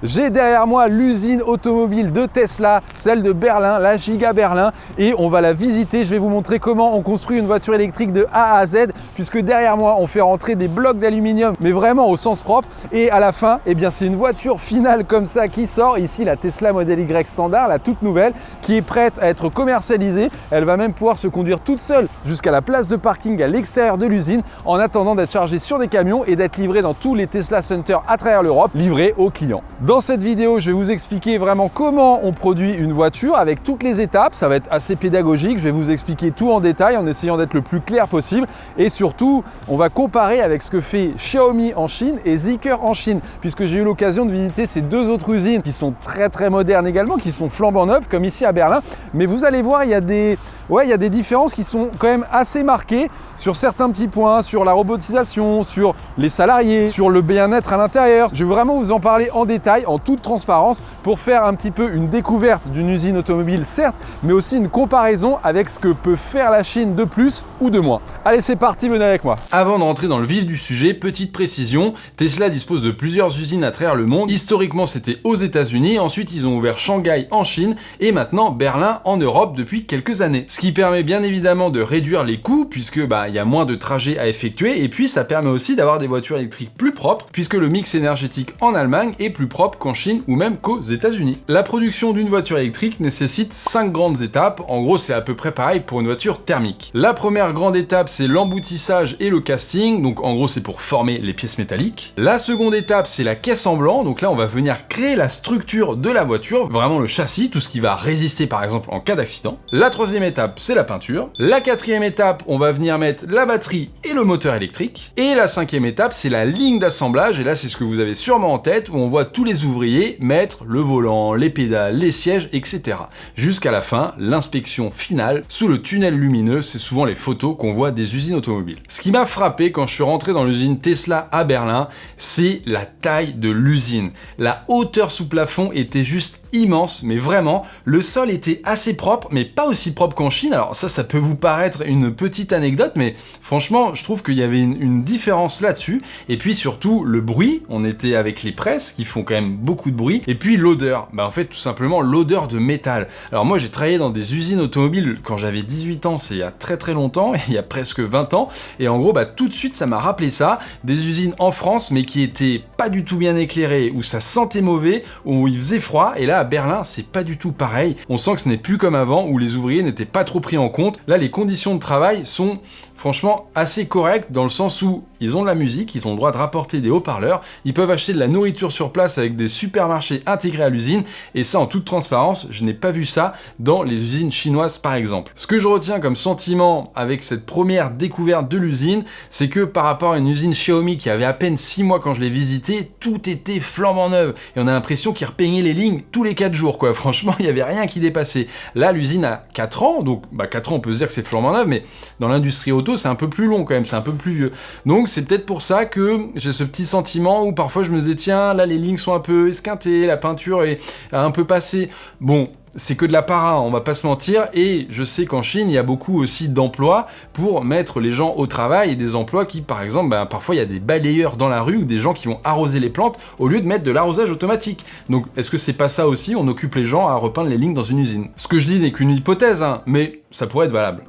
J'ai derrière moi l'usine automobile de Tesla, celle de Berlin, la Giga Berlin, et on va la visiter. Je vais vous montrer comment on construit une voiture électrique de A à Z, puisque derrière moi on fait rentrer des blocs d'aluminium, mais vraiment au sens propre, et à la fin, eh bien, c'est une voiture finale comme ça qui sort. Ici la Tesla Model Y standard, la toute nouvelle, qui est prête à être commercialisée. Elle va même pouvoir se conduire toute seule jusqu'à la place de parking à l'extérieur de l'usine, en attendant d'être chargée sur des camions et d'être livrée dans tous les Tesla Center à travers l'Europe, livrée aux clients. Dans cette vidéo, je vais vous expliquer vraiment comment on produit une voiture avec toutes les étapes. Ça va être assez pédagogique, je vais vous expliquer tout en détail en essayant d'être le plus clair possible. Et surtout, on va comparer avec ce que fait Xiaomi en Chine et Zeekr en Chine, puisque j'ai eu l'occasion de visiter ces deux autres usines qui sont très modernes également, qui sont flambant neuves, comme ici à Berlin. Mais vous allez voir, il y a des différences qui sont quand même assez marquées sur certains petits points, sur la robotisation, sur les salariés, sur le bien-être à l'intérieur. Je vais vraiment vous en parler en détail, en toute transparence, pour faire un petit peu une découverte d'une usine automobile, certes, mais aussi une comparaison avec ce que peut faire la Chine de plus ou de moins. Allez, c'est parti, venez avec moi. Avant de rentrer dans le vif du sujet, petite précision, Tesla dispose de plusieurs usines à travers le monde. Historiquement, c'était aux États-Unis, ensuite ils ont ouvert Shanghai en Chine et maintenant Berlin en Europe depuis quelques années. Ce qui permet bien évidemment de réduire les coûts puisque il y a moins de trajets à effectuer, et puis ça permet aussi d'avoir des voitures électriques plus propres puisque le mix énergétique en Allemagne est plus propre qu'en Chine ou même qu'aux États-Unis. La production d'une voiture électrique nécessite 5 grandes étapes. En gros, c'est à peu près pareil pour une voiture thermique. La première grande étape, c'est l'emboutissage et le casting. Donc en gros, c'est pour former les pièces métalliques. La seconde étape, c'est la caisse en blanc. Donc là, on va venir créer la structure de la voiture, vraiment le châssis, tout ce qui va résister par exemple en cas d'accident. La troisième étape, c'est la peinture. La quatrième étape, on va venir mettre la batterie et le moteur électrique. Et la cinquième étape, c'est la ligne d'assemblage. Et là, c'est ce que vous avez sûrement en tête, où on voit tous les ouvriers mettre le volant, les pédales, les sièges, etc. Jusqu'à la fin, l'inspection finale sous le tunnel lumineux. C'est souvent les photos qu'on voit des usines automobiles. Ce qui m'a frappé quand je suis rentré dans l'usine Tesla à Berlin, c'est la taille de l'usine. La hauteur sous plafond était juste immense, mais vraiment, le sol était assez propre, mais pas aussi propre qu'en Chine. Alors ça peut vous paraître une petite anecdote, mais franchement, je trouve qu'il y avait une différence là-dessus. Et puis surtout, le bruit, on était avec les presses qui font quand même beaucoup de bruit, et puis l'odeur, en fait, tout simplement, l'odeur de métal. Alors moi, j'ai travaillé dans des usines automobiles quand j'avais 18 ans, c'est il y a très longtemps, il y a presque 20 ans, et en gros, tout de suite, ça m'a rappelé ça, des usines en France, mais qui étaient pas du tout bien éclairées, où ça sentait mauvais, où il faisait froid, et là, à Berlin, c'est pas du tout pareil. On sent que ce n'est plus comme avant, où les ouvriers n'étaient pas trop pris en compte. Là, les conditions de travail sont franchement assez correctes, dans le sens où ils ont de la musique, ils ont le droit de rapporter des haut-parleurs, ils peuvent acheter de la nourriture sur place avec des supermarchés intégrés à l'usine, et ça, en toute transparence, je n'ai pas vu ça dans les usines chinoises par exemple. Ce que je retiens comme sentiment avec cette première découverte de l'usine, c'est que par rapport à une usine Xiaomi qui avait à peine 6 mois quand je l'ai visitée, tout était flambant neuf, et on a l'impression qu'ils repeignaient les lignes tous les 4 jours, quoi. Franchement, il n'y avait rien qui dépassait. Là, l'usine a 4 ans, donc 4 ans, on peut se dire que c'est flambant neuf, mais dans l'industrie auto, c'est un peu plus long quand même, c'est un peu plus vieux. Donc c'est peut-être pour ça que j'ai ce petit sentiment où parfois je me disais, tiens, là les lignes sont un peu esquintées, la peinture est un peu passée. Bon, c'est que de la para, on va pas se mentir, et je sais qu'en Chine, il y a beaucoup aussi d'emplois pour mettre les gens au travail, et des emplois qui, par exemple, parfois il y a des balayeurs dans la rue ou des gens qui vont arroser les plantes au lieu de mettre de l'arrosage automatique. Donc est-ce que c'est pas ça aussi, on occupe les gens à repeindre les lignes dans une usine? Ce que je dis n'est qu'une hypothèse, mais ça pourrait être valable.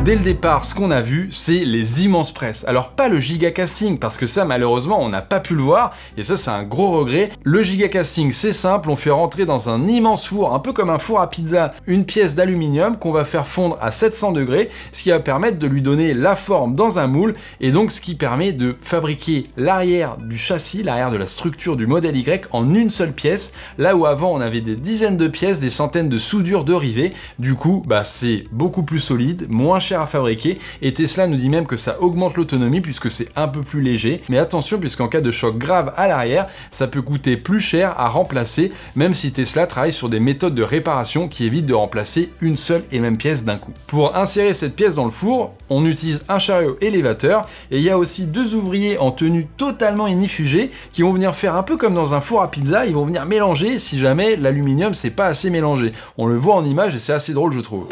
Dès le départ, ce qu'on a vu, c'est les immenses presses. Alors pas le giga casting, parce que ça malheureusement on n'a pas pu le voir, et ça c'est un gros regret. Le giga casting, c'est simple, on fait rentrer dans un immense four, un peu comme un four à pizza, une pièce d'aluminium qu'on va faire fondre à 700 degrés, ce qui va permettre de lui donner la forme dans un moule, et donc ce qui permet de fabriquer l'arrière du châssis, l'arrière de la structure du modèle Y en une seule pièce, là où avant on avait des dizaines de pièces, des centaines de soudures de rivets. Du coup, c'est beaucoup plus solide, moins cher à fabriquer, et Tesla nous dit même que ça augmente l'autonomie puisque c'est un peu plus léger. Mais attention, puisqu'en cas de choc grave à l'arrière, ça peut coûter plus cher à remplacer, même si Tesla travaille sur des méthodes de réparation qui évitent de remplacer une seule et même pièce d'un coup. Pour insérer cette pièce dans le four, on utilise un chariot élévateur, et il y a aussi 2 ouvriers en tenue totalement ignifugée qui vont venir faire un peu comme dans un four à pizza, ils vont venir mélanger si jamais l'aluminium c'est pas assez mélangé. On le voit en image et c'est assez drôle, je trouve.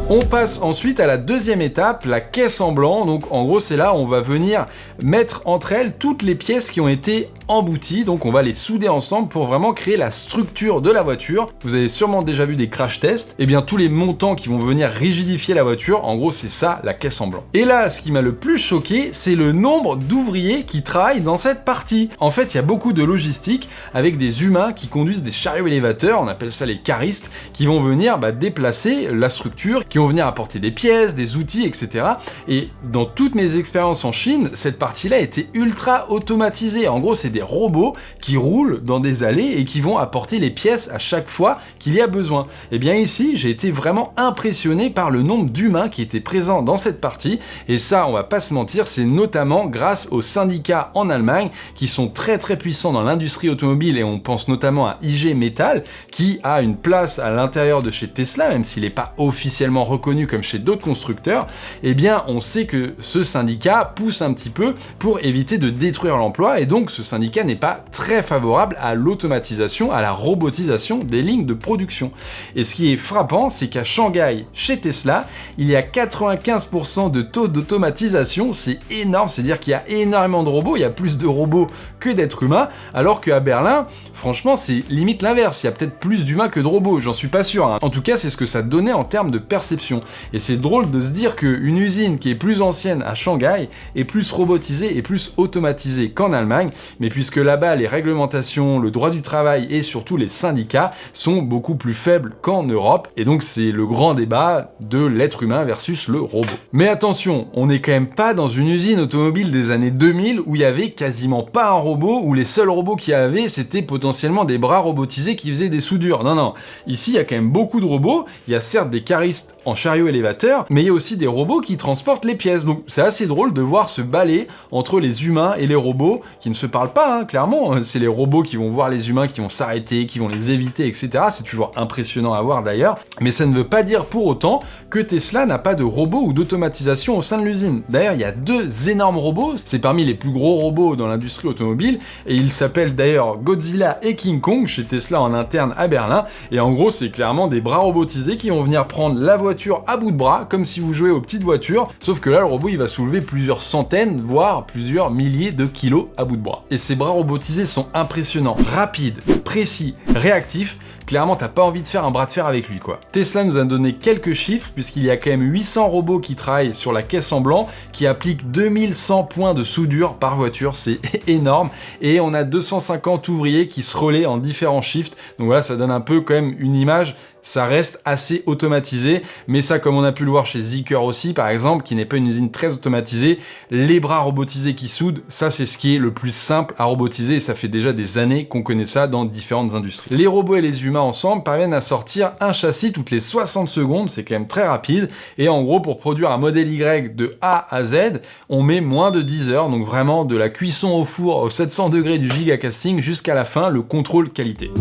On passe ensuite à la deuxième étape, la caisse en blanc. Donc en gros c'est là où on va venir mettre entre elles toutes les pièces qui ont été embouties. Donc on va les souder ensemble pour vraiment créer la structure de la voiture. Vous avez sûrement déjà vu des crash tests. Et bien tous les montants qui vont venir rigidifier la voiture, en gros c'est ça la caisse en blanc. Et là ce qui m'a le plus choqué, c'est le nombre d'ouvriers qui travaillent dans cette partie. En fait il y a beaucoup de logistique avec des humains qui conduisent des chariots élévateurs, on appelle ça les caristes, qui vont venir déplacer la structure, qui vont venir apporter des pièces, des outils, etc. Et dans toutes mes expériences en Chine, cette partie-là était ultra automatisée. En gros, c'est des robots qui roulent dans des allées et qui vont apporter les pièces à chaque fois qu'il y a besoin. Et bien ici, j'ai été vraiment impressionné par le nombre d'humains qui étaient présents dans cette partie. Et ça, on va pas se mentir, c'est notamment grâce aux syndicats en Allemagne qui sont très très puissants dans l'industrie automobile, et on pense notamment à IG Metall qui a une place à l'intérieur de chez Tesla, même s'il n'est pas officiellement reconnu comme chez d'autres constructeurs. Eh bien on sait que ce syndicat pousse un petit peu pour éviter de détruire l'emploi, et donc ce syndicat n'est pas très favorable à l'automatisation, à la robotisation des lignes de production. Et ce qui est frappant, c'est qu'à Shanghai, chez Tesla, il y a 95% de taux d'automatisation. C'est énorme, c'est-à-dire qu'il y a énormément de robots, il y a plus de robots que d'êtres humains, alors qu'à Berlin, franchement c'est limite l'inverse, il y a peut-être plus d'humains que de robots, j'en suis pas sûr, hein. En tout cas c'est ce que ça donnait en termes de perception. Et c'est drôle de se dire qu'une usine qui est plus ancienne à Shanghai est plus robotisée et plus automatisée qu'en Allemagne, mais puisque là-bas les réglementations, le droit du travail et surtout les syndicats sont beaucoup plus faibles qu'en Europe, et donc c'est le grand débat de l'être humain versus le robot. Mais attention, on n'est quand même pas dans une usine automobile des années 2000 où il y avait quasiment pas un robot, où les seuls robots qu'il y avait c'était potentiellement des bras robotisés qui faisaient des soudures. Non, non, ici il y a quand même beaucoup de robots, il y a certes des caristes en chariot élévateur, mais il y a aussi des robots qui transportent les pièces. Donc c'est assez drôle de voir ce balai entre les humains et les robots qui ne se parlent pas, hein, clairement. C'est les robots qui vont voir les humains, qui vont s'arrêter, qui vont les éviter, etc. C'est toujours impressionnant à voir d'ailleurs. Mais ça ne veut pas dire pour autant que Tesla n'a pas de robots ou d'automatisation au sein de l'usine. D'ailleurs, il y a 2 énormes robots, c'est parmi les plus gros robots dans l'industrie automobile, et ils s'appellent d'ailleurs Godzilla et King Kong chez Tesla en interne à Berlin. Et en gros, c'est clairement des bras robotisés qui vont venir prendre la voiture à bout de bras, comme si vous jouez aux petites voitures, sauf que là, le robot, il va soulever plusieurs centaines, voire plusieurs milliers de kilos à bout de bras. Et ces bras robotisés sont impressionnants, rapides, précis, réactifs. Clairement, t'as pas envie de faire un bras de fer avec lui, quoi. Tesla nous a donné quelques chiffres, puisqu'il y a quand même 800 robots qui travaillent sur la caisse en blanc, qui appliquent 2100 points de soudure par voiture, c'est énorme, et on a 250 ouvriers qui se relaient en différents shifts, donc voilà, ça donne un peu quand même une image. Ça reste assez automatisé, mais ça, comme on a pu le voir chez Zeekr aussi, par exemple, qui n'est pas une usine très automatisée, les bras robotisés qui soudent, ça c'est ce qui est le plus simple à robotiser, et ça fait déjà des années qu'on connaît ça dans différentes industries. Les robots et les humains ensemble parviennent à sortir un châssis toutes les 60 secondes, c'est quand même très rapide, et en gros, pour produire un modèle Y de A à Z, on met moins de 10 heures, donc vraiment de la cuisson au four aux 700 degrés du gigacasting jusqu'à la fin, le contrôle qualité.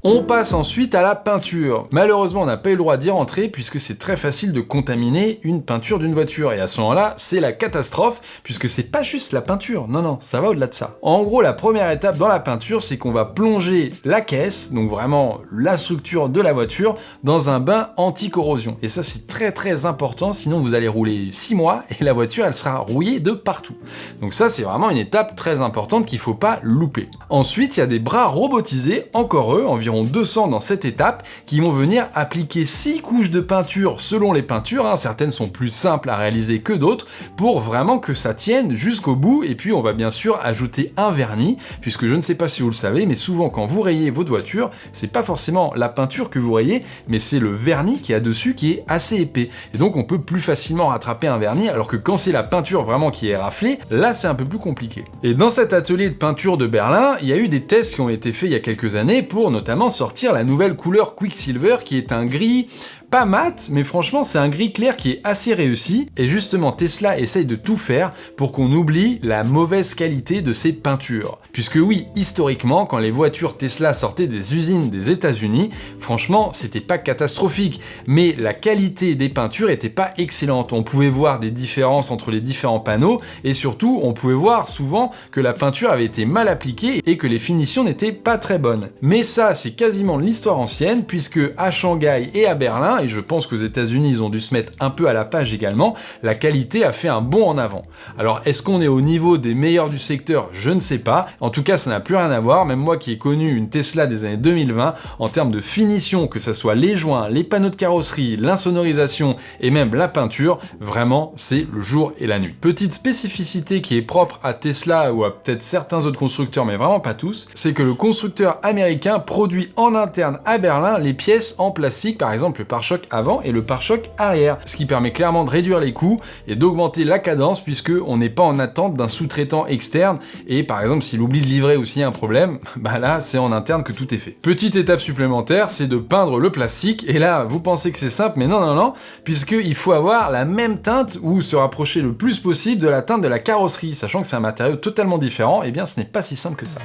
On passe ensuite à la peinture. Malheureusement, on n'a pas eu le droit d'y rentrer puisque c'est très facile de contaminer une peinture d'une voiture. Et à ce moment-là, c'est la catastrophe puisque c'est pas juste la peinture. Non, non, ça va au-delà de ça. En gros, la première étape dans la peinture, c'est qu'on va plonger la caisse, donc vraiment la structure de la voiture, dans un bain anti-corrosion. Et ça, c'est très très important, sinon vous allez rouler 6 mois et la voiture, elle sera rouillée de partout. Donc ça, c'est vraiment une étape très importante qu'il faut pas louper. Ensuite, il y a des bras robotisés, encore eux, environ 200 dans cette étape, qui vont venir appliquer 6 couches de peinture selon les peintures, hein. Certaines sont plus simples à réaliser que d'autres, pour vraiment que ça tienne jusqu'au bout. Et puis on va bien sûr ajouter un vernis, puisque je ne sais pas si vous le savez, mais souvent quand vous rayez votre voiture, c'est pas forcément la peinture que vous rayez, mais c'est le vernis qui est dessus qui est assez épais. Et donc on peut plus facilement rattraper un vernis, alors que quand c'est la peinture vraiment qui est raflée, là c'est un peu plus compliqué. Et dans cet atelier de peinture de Berlin, il y a eu des tests qui ont été faits il y a quelques années pour notamment sortir la nouvelle couleur Quicksilver, qui est un gris pas mat, mais franchement c'est un gris clair qui est assez réussi, et justement Tesla essaye de tout faire pour qu'on oublie la mauvaise qualité de ses peintures. Puisque oui, historiquement, quand les voitures Tesla sortaient des usines des États-Unis, franchement c'était pas catastrophique, mais la qualité des peintures était pas excellente. On pouvait voir des différences entre les différents panneaux, et surtout on pouvait voir souvent que la peinture avait été mal appliquée et que les finitions n'étaient pas très bonnes. Mais ça c'est quasiment de l'histoire ancienne, puisque à Shanghai et à Berlin, et je pense qu'aux États-Unis ils ont dû se mettre un peu à la page également, la qualité a fait un bond en avant. Alors est-ce qu'on est au niveau des meilleurs du secteur? Je ne sais pas. En tout cas, ça n'a plus rien à voir. Même moi qui ai connu une Tesla des années 2020, en termes de finition, que ça soit les joints, les panneaux de carrosserie, l'insonorisation et même la peinture, vraiment c'est le jour et la nuit. Petite spécificité qui est propre à Tesla ou à peut-être certains autres constructeurs, mais vraiment pas tous, c'est que le constructeur américain produit en interne à Berlin les pièces en plastique, par exemple le pare-choc avant et le pare-choc arrière, ce qui permet clairement de réduire les coûts et d'augmenter la cadence puisque on n'est pas en attente d'un sous-traitant externe et par exemple s'il oublie de livrer ou s'il y a un problème, bah là c'est en interne que tout est fait. Petite étape supplémentaire, c'est de peindre le plastique et là vous pensez que c'est simple, mais non, puisqu'il faut avoir la même teinte ou se rapprocher le plus possible de la teinte de la carrosserie, sachant que c'est un matériau totalement différent, et bien ce n'est pas si simple que ça.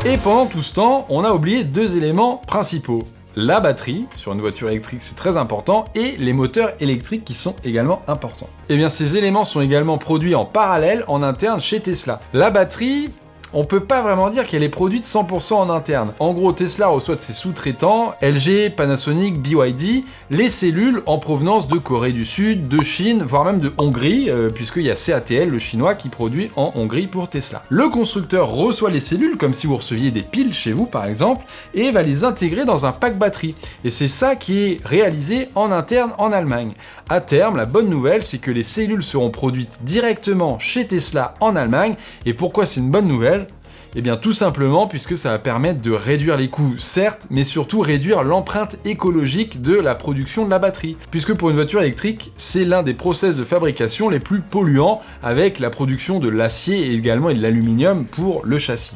Et pendant tout ce temps, on a oublié deux éléments principaux. La batterie, sur une voiture électrique c'est très important, et les moteurs électriques qui sont également importants. Et bien ces éléments sont également produits en parallèle en interne chez Tesla. La batterie, on peut pas vraiment dire qu'elle est produite 100% en interne. En gros, Tesla reçoit de ses sous-traitants, LG, Panasonic, BYD, les cellules en provenance de Corée du Sud, de Chine, voire même de Hongrie, puisqu'il y a CATL, le chinois, qui produit en Hongrie pour Tesla. Le constructeur reçoit les cellules, comme si vous receviez des piles chez vous par exemple, et va les intégrer dans un pack batterie. Et c'est ça qui est réalisé en interne en Allemagne. À terme, la bonne nouvelle, c'est que les cellules seront produites directement chez Tesla en Allemagne. Et pourquoi c'est une bonne nouvelle ? Eh bien tout simplement puisque ça va permettre de réduire les coûts, certes, mais surtout réduire l'empreinte écologique de la production de la batterie. Puisque pour une voiture électrique, c'est l'un des process de fabrication les plus polluants avec la production de l'acier et également de l'aluminium pour le châssis.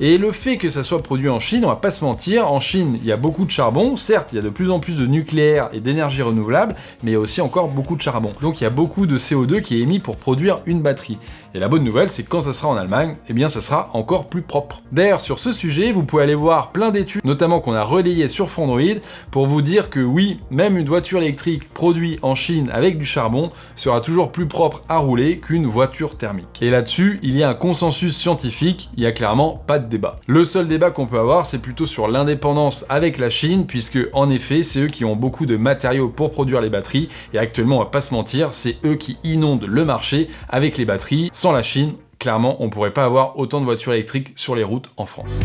Et le fait que ça soit produit en Chine, on va pas se mentir, en Chine il y a beaucoup de charbon, certes il y a de plus en plus de nucléaire et d'énergie renouvelable, mais il y a aussi encore beaucoup de charbon. Donc il y a beaucoup de CO2 qui est émis pour produire une batterie. Et la bonne nouvelle, c'est que quand ça sera en Allemagne, eh bien ça sera encore plus propre. D'ailleurs, sur ce sujet, vous pouvez aller voir plein d'études, notamment qu'on a relayées sur Frandroid, pour vous dire que oui, même une voiture électrique produite en Chine avec du charbon sera toujours plus propre à rouler qu'une voiture thermique. Et là-dessus, il y a un consensus scientifique, il y a clairement pas de débat. Le seul débat qu'on peut avoir, c'est plutôt sur l'indépendance avec la Chine, puisque en effet, c'est eux qui ont beaucoup de matériaux pour produire les batteries, et actuellement, on va pas se mentir, c'est eux qui inondent le marché avec les batteries. Sans la Chine, clairement, on pourrait pas avoir autant de voitures électriques sur les routes en France.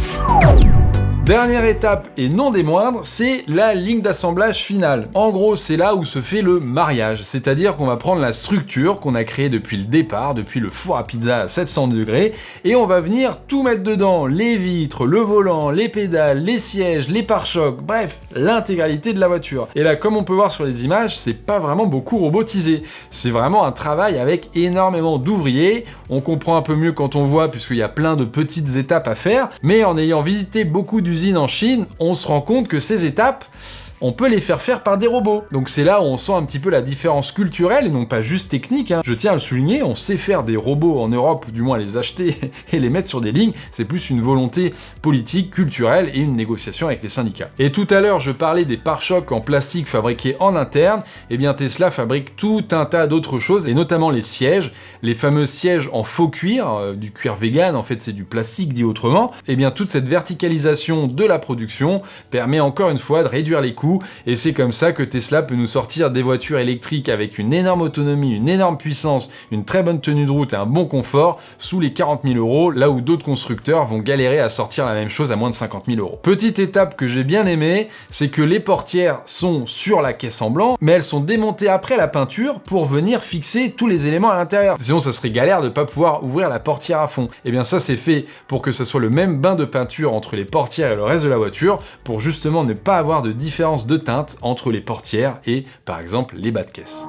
Dernière étape, et non des moindres, c'est la ligne d'assemblage finale. En gros, c'est là où se fait le mariage, c'est-à-dire qu'on va prendre la structure qu'on a créée depuis le départ, depuis le four à pizza à 700 degrés, et on va venir tout mettre dedans, les vitres, le volant, les pédales, les sièges, les pare-chocs, bref, l'intégralité de la voiture. Et là, comme on peut voir sur les images, c'est pas vraiment beaucoup robotisé. C'est vraiment un travail avec énormément d'ouvriers. On comprend un peu mieux quand on voit, puisqu'il y a plein de petites étapes à faire, mais en ayant visité beaucoup d'usines en Chine, on se rend compte que ces étapes, on peut les faire par des robots. Donc c'est là où on sent un petit peu la différence culturelle et non pas juste technique. Je tiens à le souligner, on sait faire des robots en Europe, ou du moins les acheter et les mettre sur des lignes. C'est plus une volonté politique, culturelle et une négociation avec les syndicats. Et tout à l'heure, je parlais des pare-chocs en plastique fabriqués en interne. Eh bien Tesla fabrique tout un tas d'autres choses, et notamment les sièges, les fameux sièges en faux cuir, du cuir vegan, en fait c'est du plastique dit autrement. Eh bien toute cette verticalisation de la production permet encore une fois de réduire les coûts, et c'est comme ça que Tesla peut nous sortir des voitures électriques avec une énorme autonomie, une énorme puissance, une très bonne tenue de route et un bon confort sous les 40 000 €, là où d'autres constructeurs vont galérer à sortir la même chose à moins de 50 000 €. Petite étape que j'ai bien aimée, c'est que les portières sont sur la caisse en blanc, mais elles sont démontées après la peinture pour venir fixer tous les éléments à l'intérieur. Sinon ça serait galère de pas pouvoir ouvrir la portière à fond. Et bien ça c'est fait pour que ça soit le même bain de peinture entre les portières et le reste de la voiture, pour justement ne pas avoir de différence de teinte entre les portières et par exemple les bas de caisse.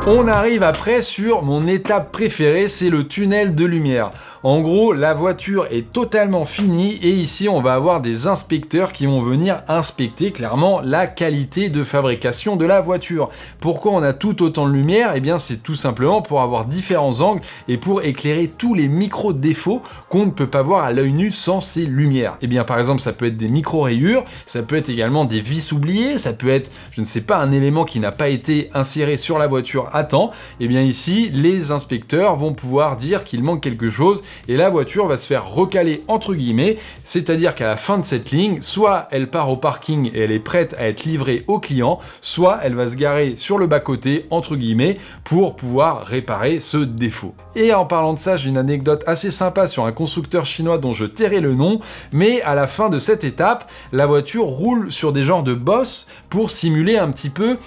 On arrive après sur mon étape préférée, c'est le tunnel de lumière. En gros, la voiture est totalement finie et ici on va avoir des inspecteurs qui vont venir inspecter clairement la qualité de fabrication de la voiture. Pourquoi on a tout autant de lumière ? Eh bien c'est tout simplement pour avoir différents angles et pour éclairer tous les micro-défauts qu'on ne peut pas voir à l'œil nu sans ces lumières. Eh bien par exemple ça peut être des micro-rayures, ça peut être également des vis oubliées, ça peut être, je ne sais pas, un élément qui n'a pas été inséré sur la voiture à temps, et bien ici, les inspecteurs vont pouvoir dire qu'il manque quelque chose, et la voiture va se faire recaler entre guillemets, c'est-à-dire qu'à la fin de cette ligne, soit elle part au parking et elle est prête à être livrée au client, soit elle va se garer sur le bas-côté, entre guillemets, pour pouvoir réparer ce défaut. Et en parlant de ça, j'ai une anecdote assez sympa sur un constructeur chinois dont je tairai le nom, mais à la fin de cette étape, la voiture roule sur des genres de bosses pour simuler un petit peu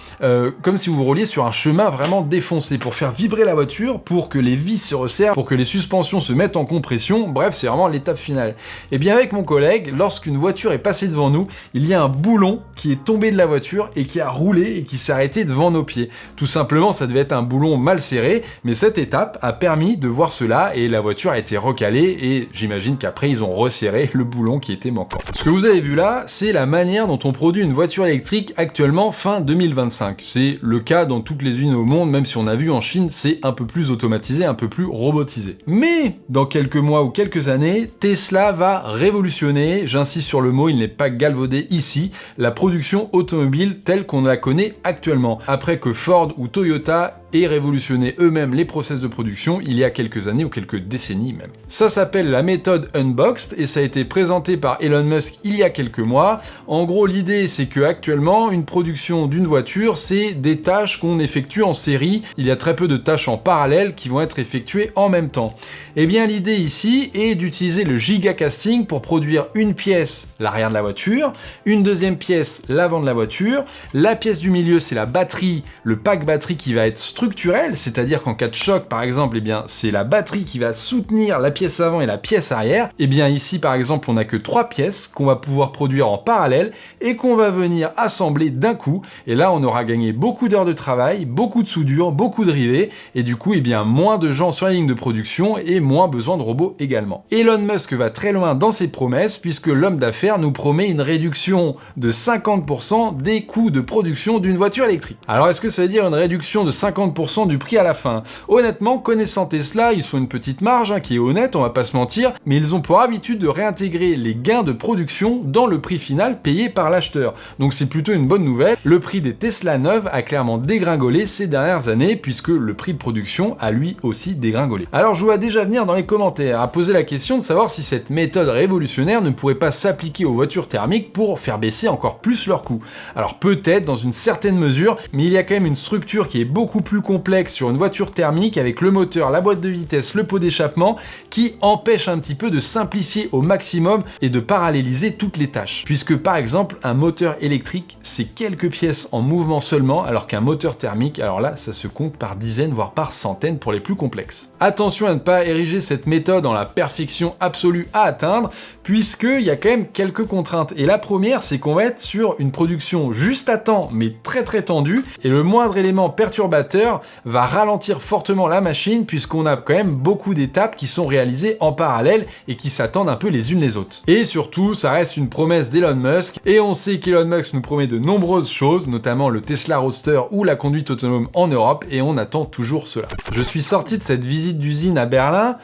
comme si vous rouliez sur un chemin vraiment défoncé, pour faire vibrer la voiture, pour que les vis se resserrent, pour que les suspensions se mettent en compression, bref, c'est vraiment l'étape finale. Et bien avec mon collègue, lorsqu'une voiture est passée devant nous, il y a un boulon qui est tombé de la voiture et qui a roulé et qui s'est arrêté devant nos pieds. Tout simplement, ça devait être un boulon mal serré, mais cette étape a permis de voir cela et la voiture a été recalée et j'imagine qu'après ils ont resserré le boulon qui était manquant. Ce que vous avez vu là, c'est la manière dont on produit une voiture électrique actuellement fin 2025. C'est le cas dans toutes les usines au monde, même si on a vu en Chine, c'est un peu plus automatisé, un peu plus robotisé. Mais dans quelques mois ou quelques années, Tesla va révolutionner, j'insiste sur le mot, il n'est pas galvaudé ici, la production automobile telle qu'on la connaît actuellement. Après que Ford ou Toyota aient révolutionné eux-mêmes les process de production il y a quelques années ou quelques décennies même. Ça s'appelle la méthode Unboxed et ça a été présenté par Elon Musk il y a quelques mois. En gros, l'idée c'est que actuellement, une production d'une voiture, c'est des tâches qu'on effectue en série. Il y a très peu de tâches en parallèle qui vont être effectuées en même temps. Et bien l'idée ici est d'utiliser le gigacasting pour produire une pièce, l'arrière de la voiture, une deuxième pièce, l'avant de la voiture, la pièce du milieu c'est la batterie, le pack batterie qui va être structurel, c'est-à-dire qu'en cas de choc par exemple, eh bien c'est la batterie qui va soutenir la pièce avant et la pièce arrière. Et bien ici par exemple on n'a que 3 pièces qu'on va pouvoir produire en parallèle et qu'on va venir assembler d'un coup, et là on aura gagné beaucoup d'heures de travail, beaucoup de soudure, beaucoup de rivets, et du coup eh bien moins de gens sur la ligne de production et moins besoin de robots également. Elon Musk va très loin dans ses promesses puisque l'homme d'affaires nous promet une réduction de 50% des coûts de production d'une voiture électrique. Alors est-ce que ça veut dire une réduction de 50% du prix à la fin? Honnêtement, connaissant Tesla, ils font une petite marge qui est honnête, on va pas se mentir, mais ils ont pour habitude de réintégrer les gains de production dans le prix final payé par l'acheteur. Donc c'est plutôt une bonne nouvelle. Le prix des Tesla neuves a clairement dégringolé ces dernières années puisque le prix de production a lui aussi dégringolé. Alors je vous vois déjà venir dans les commentaires à poser la question de savoir si cette méthode révolutionnaire ne pourrait pas s'appliquer aux voitures thermiques pour faire baisser encore plus leurs coûts. Alors peut-être dans une certaine mesure, mais il y a quand même une structure qui est beaucoup plus complexe sur une voiture thermique avec le moteur, la boîte de vitesse, le pot d'échappement qui empêche un petit peu de simplifier au maximum et de paralléliser toutes les tâches. Puisque par exemple un moteur électrique c'est quelques pièces en mouvement seulement alors qu'un moteur thermique, alors là ça se compte par dizaines voire par centaines pour les plus complexes. Attention à ne pas ériger cette méthode en la perfection absolue à atteindre puisqu'il y a quand même quelques contraintes. Et la première c'est qu'on va être sur une production juste à temps mais très très tendue et le moindre élément perturbateur va ralentir fortement la machine puisqu'on a quand même beaucoup d'étapes qui sont réalisées en parallèle et qui s'attendent un peu les unes les autres. Et surtout, ça reste une promesse d'Elon Musk et on sait qu'Elon Musk nous promet de nombreuses choses, notamment le Tesla Roadster ou la conduite autonome en Europe et on attend toujours cela. Je suis sorti de cette visite d'usine à Berlin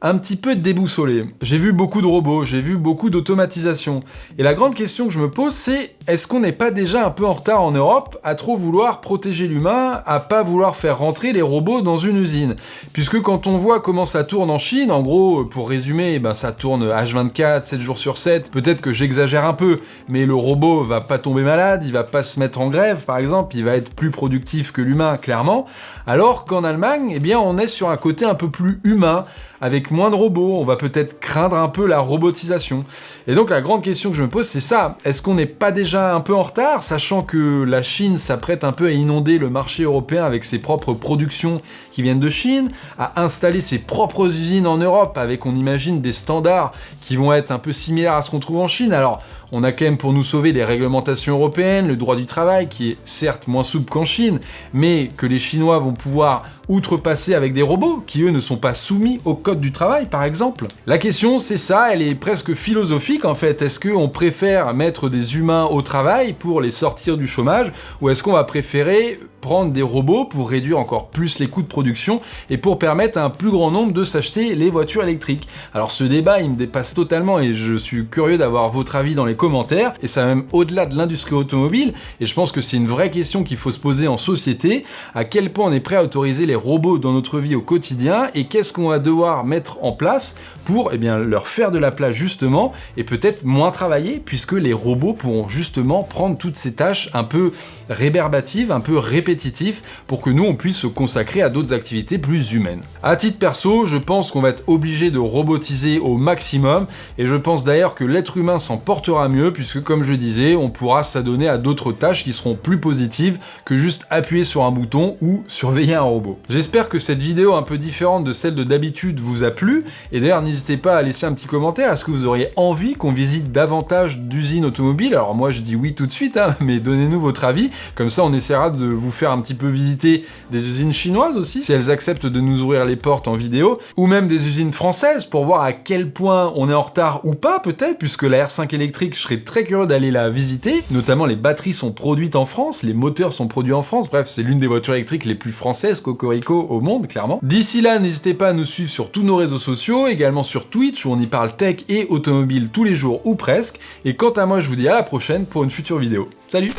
un petit peu déboussolé. J'ai vu beaucoup de robots, j'ai vu beaucoup d'automatisation. Et la grande question que je me pose, c'est est-ce qu'on n'est pas déjà un peu en retard en Europe à trop vouloir protéger l'humain, à pas vouloir faire rentrer les robots dans une usine? Puisque quand on voit comment ça tourne en Chine, en gros, pour résumer, ça tourne H24, 7 jours sur 7, peut-être que j'exagère un peu, mais le robot va pas tomber malade, il va pas se mettre en grève, par exemple, il va être plus productif que l'humain, clairement. Alors qu'en Allemagne, eh bien, on est sur un côté un peu plus humain, avec moins de robots, on va peut-être craindre un peu la robotisation. Et donc la grande question que je me pose, c'est ça. Est-ce qu'on n'est pas déjà un peu en retard, sachant que la Chine s'apprête un peu à inonder le marché européen avec ses propres productions qui viennent de Chine, à installer ses propres usines en Europe avec, on imagine, des standards qui vont être un peu similaires à ce qu'on trouve en Chine. Alors, on a quand même pour nous sauver les réglementations européennes, le droit du travail qui est certes moins souple qu'en Chine, mais que les Chinois vont pouvoir outrepasser avec des robots qui eux ne sont pas soumis au code du travail par exemple. La question c'est ça, elle est presque philosophique en fait. Est-ce qu'on préfère mettre des humains au travail pour les sortir du chômage ou est-ce qu'on va préférer prendre des robots pour réduire encore plus les coûts de production et pour permettre à un plus grand nombre de s'acheter les voitures électriques. Alors ce débat, il me dépasse totalement et je suis curieux d'avoir votre avis dans les commentaires, et ça va même au-delà de l'industrie automobile, et je pense que c'est une vraie question qu'il faut se poser en société. À quel point on est prêt à autoriser les robots dans notre vie au quotidien, et qu'est-ce qu'on va devoir mettre en place pour leur faire de la place justement, et peut-être moins travailler, puisque les robots pourront justement prendre toutes ces tâches un peu réberbatives, un peu répétitives, pour que nous on puisse se consacrer à d'autres activités plus humaines. À titre perso, je pense qu'on va être obligé de robotiser au maximum, et je pense d'ailleurs que l'être humain s'en portera mieux, puisque comme je disais, on pourra s'adonner à d'autres tâches qui seront plus positives que juste appuyer sur un bouton ou surveiller un robot. J'espère que cette vidéo un peu différente de celle de d'habitude vous a plu, et d'ailleurs n'hésitez pas à laisser un petit commentaire. Est-ce que vous auriez envie qu'on visite davantage d'usines automobiles? Alors moi je dis oui tout de suite, mais donnez-nous votre avis, comme ça on essaiera de vous faire un petit peu visiter des usines chinoises aussi, si elles acceptent de nous ouvrir les portes en vidéo, ou même des usines françaises pour voir à quel point on est en retard ou pas peut-être, puisque la R5 électrique, je serais très curieux d'aller la visiter, notamment les batteries sont produites en France, les moteurs sont produits en France, bref c'est l'une des voitures électriques les plus françaises, cocorico, au monde clairement. D'ici là, n'hésitez pas à nous suivre sur tous nos réseaux sociaux, également sur Twitch où on y parle tech et automobile tous les jours ou presque, et quant à moi je vous dis à la prochaine pour une future vidéo. Salut!